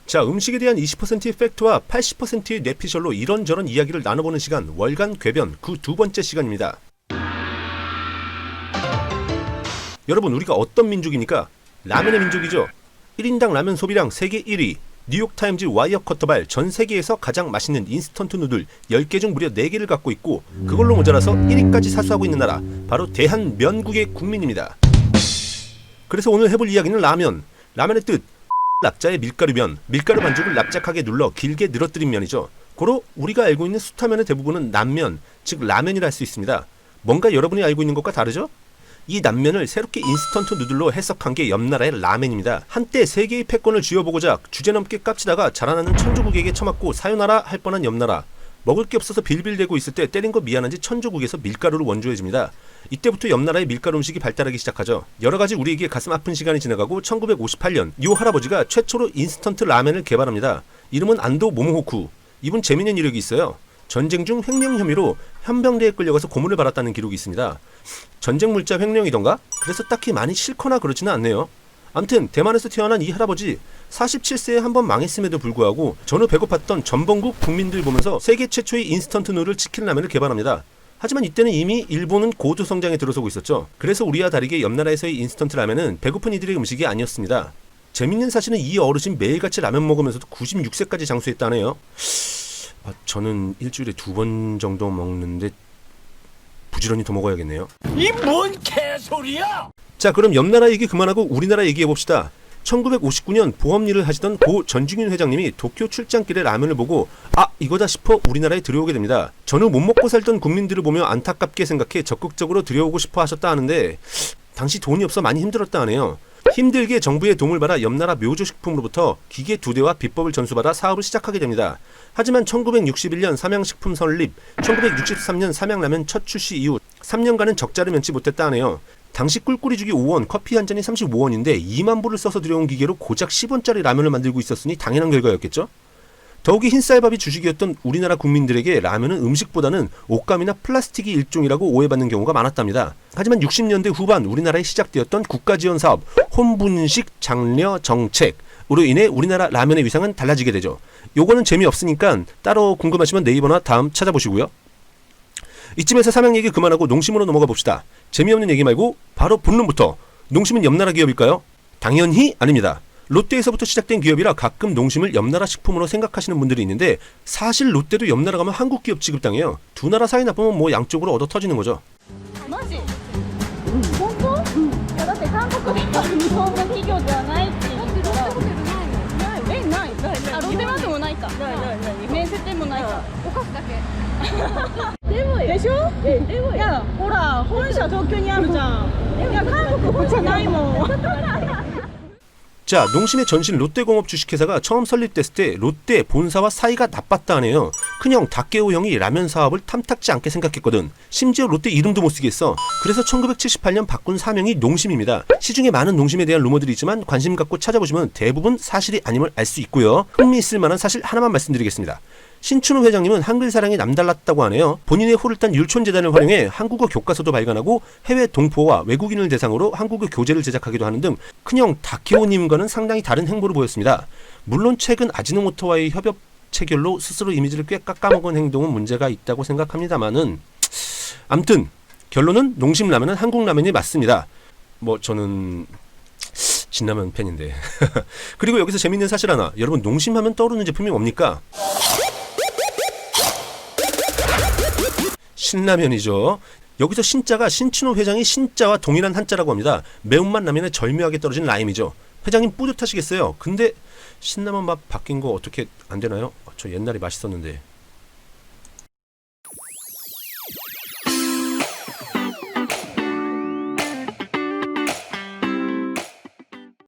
자, 음식에 대한 20%의 팩트와 80%의 뇌피셜로 이런저런 이야기를 나눠보는 시간, 월간 궤변 그 두 번째 시간입니다. 여러분, 우리가 어떤 민족입니까? 라면의 민족이죠. 1인당 라면 소비량 세계 1위, 뉴욕타임즈 와이어 커터발 전 세계에서 가장 맛있는 인스턴트 누들 10개 중 무려 4개를 갖고 있고 그걸로 모자라서 1위까지 사수하고 있는 나라, 바로 대한면국의 국민입니다. 그래서 오늘 해볼 이야기는 라면. 라면의 뜻, 납자의 밀가루면, 밀가루 반죽을 납작하게 눌러 길게 늘어뜨린 면이죠. 고로 우리가 알고 있는 수타면의 대부분은 남면, 즉 라면이라 할 수 있습니다. 뭔가 여러분이 알고 있는 것과 다르죠? 이 남면을 새롭게 인스턴트 누들로 해석한 게 옆나라의 라멘입니다. 한때 세계의 패권을 쥐어보고자 주제넘게 깝치다가 자라나는 천조국에게 처맞고 사요나라 할 뻔한 옆나라. 먹을 게 없어서 빌빌대고 있을 때 때린 거 미안한지 천조국에서 밀가루를 원조해줍니다. 이때부터 옆나라의 밀가루 음식이 발달하기 시작하죠. 여러가지 우리에게 가슴 아픈 시간이 지나가고 1958년 이 할아버지가 최초로 인스턴트 라멘을 개발합니다. 이름은 안도 모모호쿠. 이분 재미있는 이력이 있어요. 전쟁 중 횡령 혐의로 현병대에 끌려가서 고문을 받았다는 기록이 있습니다. 전쟁 물자 횡령이던가? 그래서 딱히 많이 싫거나 그렇지는 않네요. 암튼 대만에서 태어난 이 할아버지 47세에 한번 망했음에도 불구하고 전후 배고팠던 전범국 국민들 보면서 세계 최초의 인스턴트 누들 치킨 라면을 개발합니다. 하지만 이때는 이미 일본은 고도 성장에 들어서고 있었죠. 그래서 우리와 다르게 옆나라에서의 인스턴트 라면은 배고픈 이들의 음식이 아니었습니다. 재밌는 사실은 이 어르신 매일같이 라면 먹으면서도 96세까지 장수했다네요. 저는 일주일에 2번 정도 먹는데 부지런히 더 먹어야겠네요. 이 뭔 개소리야! 자, 그럼 옆나라 얘기 그만하고 우리나라 얘기해봅시다. 1959년 보험 일을 하시던 고 전중윤 회장님이 도쿄 출장길에 라면을 보고 이거다 싶어 우리나라에 들여오게 됩니다. 전후 못 먹고 살던 국민들을 보며 안타깝게 생각해 적극적으로 들여오고 싶어 하셨다 하는데 당시 돈이 없어 많이 힘들었다 하네요. 힘들게 정부의 도움을 받아 옆나라 묘조식품으로부터 기계 2대와 비법을 전수받아 사업을 시작하게 됩니다. 하지만 1961년 삼양식품 설립, 1963년 삼양라면 첫 출시 이후 3년간은 적자를 면치 못했다 하네요. 당시 꿀꿀이 주기 5원, 커피 한 잔이 35원인데 2만 불을 써서 들여온 기계로 고작 10원짜리 라면을 만들고 있었으니 당연한 결과였겠죠? 더욱이 흰쌀밥이 주식이었던 우리나라 국민들에게 라면은 음식보다는 옷감이나 플라스틱이 일종이라고 오해받는 경우가 많았답니다. 하지만 60년대 후반 우리나라에 시작되었던 국가지원사업 혼분식 장려 정책으로 인해 우리나라 라면의 위상은 달라지게 되죠. 요거는 재미없으니까 따로 궁금하시면 네이버나 다음 찾아보시고요. 이쯤에서 삼양 얘기 그만하고 농심으로 넘어가 봅시다. 재미없는 얘기 말고 바로 본론부터. 농심은 옆나라 기업일까요? 당연히 아닙니다. 롯데에서부터 시작된 기업이라 가끔 농심을 옆나라 식품으로 생각하시는 분들이 있는데 사실 롯데도 옆나라 가면 한국 기업 취급당해요. 두 나라 사이 나쁘면 뭐 양쪽으로 얻어 터지는 거죠. マジ本当いやだって韓国では日本の企業ではないって言ったらないあロッテマークもないか面接店もないかお菓子だけでもでしょでもいやほら本社東京にあるじゃんいや韓国本社ないもん 자, 농심의 전신 롯데공업 주식회사가 처음 설립됐을 때 롯데 본사와 사이가 나빴다 하네요. 큰형 다케오 형이 라면 사업을 탐탁지 않게 생각했거든. 심지어 롯데 이름도 못 쓰겠어. 그래서 1978년 바꾼 사명이 농심입니다. 시중에 많은 농심에 대한 루머들이 있지만 관심 갖고 찾아보시면 대부분 사실이 아님을 알 수 있고요. 흥미있을 만한 사실 하나만 말씀드리겠습니다. 신춘호 회장님은 한글 사랑이 남달랐다고 하네요. 본인의 호를 딴 율촌재단을 활용해 한국어 교과서도 발간하고 해외 동포와 외국인을 대상으로 한국어 교재를 제작하기도 하는 등 큰형 다케오님과는 상당히 다른 행보를 보였습니다. 물론 최근 아지노모토와의 협업 체결로 스스로 이미지를 꽤 깎아먹은 행동은 문제가 있다고 생각합니다만은 암튼 결론은 농심 라면은 한국 라면이 맞습니다. 뭐 저는 진라면 팬인데 그리고 여기서 재밌는 사실 하나. 여러분 농심하면 떠오르는 제품이 뭡니까? 신라면이죠. 여기서 신자가 신춘호 회장이 신자와 동일한 한자라고 합니다. 매운맛 라면에 절묘하게 떨어진 라임이죠. 회장님 뿌듯하시겠어요. 근데 신라면 맛 바뀐 거 어떻게 안 되나요? 저 옛날에 맛있었는데.